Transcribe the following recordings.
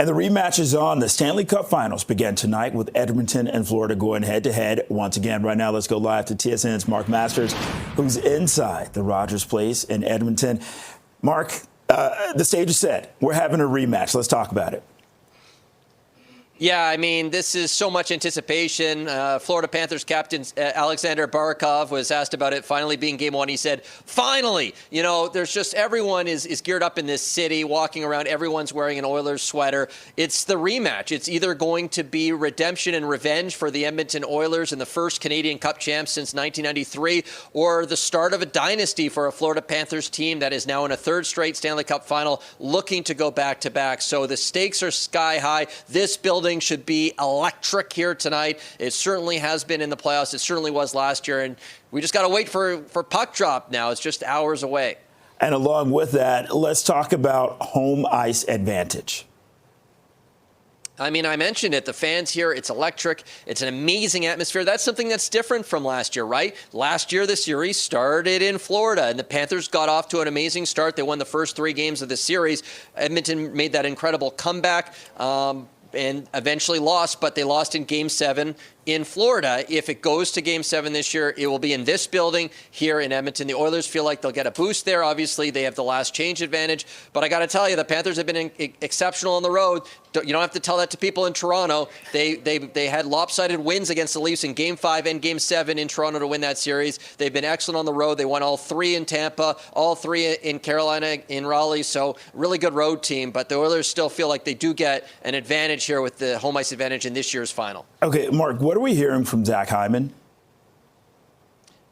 And the rematch is on. The Stanley Cup Finals begin tonight with Edmonton and Florida going head-to-head once again. Right now, let's go live to TSN's Mark Masters, who's inside the Rogers Place in Edmonton. Mark, the stage is set. We're having a rematch. Let's talk about it. Yeah, I mean, this is so much anticipation. Florida Panthers captain Alexander Barakov was asked about it finally being game one. He said, finally, you know, there's just everyone is geared up in this city, walking around. Everyone's wearing an Oilers sweater. It's the rematch. It's either going to be redemption and revenge for the Edmonton Oilers and the first Canadian Cup champs since 1993, or the start of a dynasty for a Florida Panthers team that is now in a third straight Stanley Cup final, looking to go back-to-back. So the stakes are sky high. This building should be electric here tonight. It certainly has been in the playoffs. It certainly was last year. And we just got to wait for puck drop now. It's just hours away. And along with that, let's talk about home ice advantage. I mean, I mentioned it. The fans here, it's electric. It's an amazing atmosphere. That's something that's different from last year, right? Last year, the series started in Florida, and the Panthers got off to an amazing start. They won the first 3 games of the series. Edmonton made that incredible comeback. And eventually lost, but they lost in Game 7 in Florida. If it goes to Game 7 this year, it will be in this building here in Edmonton. The Oilers feel like they'll get a boost there. Obviously, they have the last change advantage. But I got to tell you, the Panthers have been exceptional on the road. You don't have to tell that to people in Toronto. They had lopsided wins against the Leafs in Game 5 and Game 7 in Toronto to win that series. They've been excellent on the road. They won all 3 in Tampa, all 3 in Carolina, in Raleigh. So really good road team. But the Oilers still feel like they do get an advantage here with the home ice advantage in this year's final. Okay, Mark, what are we hearing from Zach Hyman?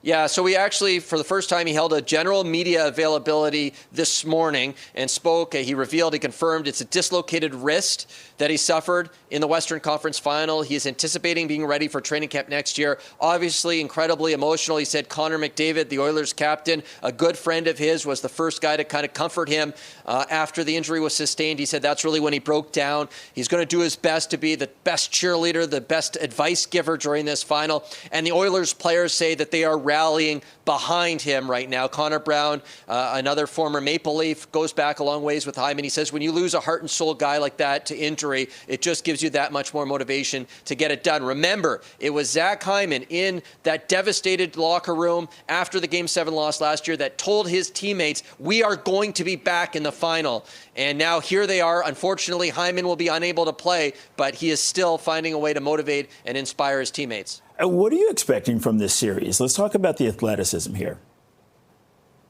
Yeah, so we actually, for the first time, he held a general media availability this morning and spoke. He confirmed it's a dislocated wrist that he suffered in the Western Conference Final. He is anticipating being ready for training camp next year. Obviously, incredibly emotional. He said Connor McDavid, the Oilers captain, a good friend of his, was the first guy to kind of comfort him after the injury was sustained. He said that's really when he broke down. He's going to do his best to be the best cheerleader, the best advice giver during this final. And the Oilers players say that they are rallying behind him right now. Connor Brown, another former Maple Leaf, goes back a long ways with Hyman. He says when you lose a heart and soul guy like that to injury, it just gives you that much more motivation to get it done. Remember, it was Zach Hyman in that devastated locker room after the Game 7 loss last year that told his teammates, we are going to be back in the final. And now here they are. Unfortunately, Hyman will be unable to play, but he is still finding a way to motivate and inspire his teammates. What are you expecting from this series? Let's talk about the athleticism here.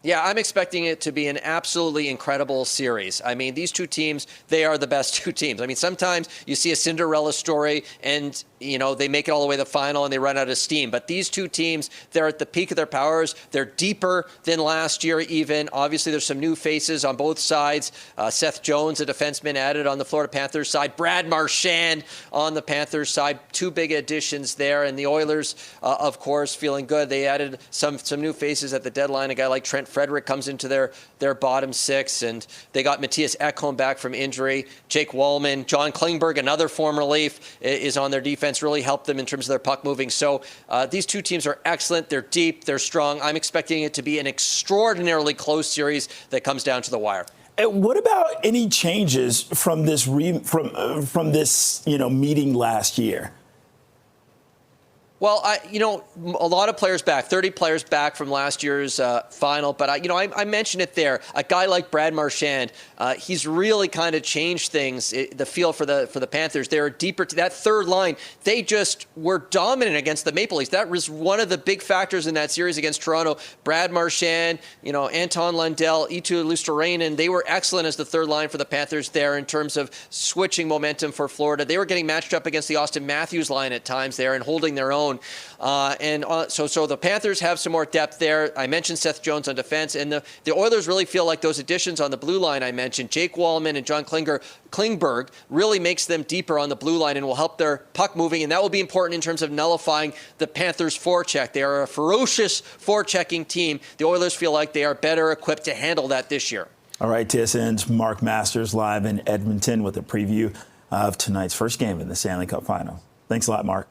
Yeah, I'm expecting it to be an absolutely incredible series. I mean, these two teams, they are the best 2 teams. I mean, sometimes you see a Cinderella story and, you know, they make it all the way to the final and they run out of steam. But these 2 teams, they're at the peak of their powers. They're deeper than last year even. Obviously, there's some new faces on both sides. Seth Jones, a defenseman, added on the Florida Panthers side. Brad Marchand on the Panthers side. 2 big additions there. And the Oilers, of course, feeling good. They added some new faces at the deadline. A guy like Trent Frederick comes into their bottom 6, and they got Matthias Ekholm back from injury. Jake Wallman, John Klingberg, another former Leaf, is on their defense, really helped them in terms of their puck moving. So these 2 teams are excellent. They're deep. They're strong. I'm expecting it to be an extraordinarily close series that comes down to the wire. What about any changes from this from this meeting last year? Well, a lot of players back, 30 players back from last year's final. But, I mentioned it there. A guy like Brad Marchand, he's really kind of changed things, the feel for the Panthers. They're deeper to that third line. They just were dominant against the Maple Leafs. That was one of the big factors in that series against Toronto. Brad Marchand, Anton Lundell, Eetu Luostarinen, they were excellent as the third line for the Panthers there in terms of switching momentum for Florida. They were getting matched up against the Austin Matthews line at times there and holding their own. So the Panthers have some more depth there. I mentioned Seth Jones on defense, and the Oilers really feel like those additions on the blue line I mentioned, Jake Wallman and John Klingberg, really makes them deeper on the blue line and will help their puck moving, and that will be important in terms of nullifying the Panthers' forecheck. They are a ferocious forechecking team. The Oilers feel like they are better equipped to handle that this year. All right, TSN's Mark Masters live in Edmonton with a preview of tonight's first game in the Stanley Cup Final. Thanks a lot, Mark.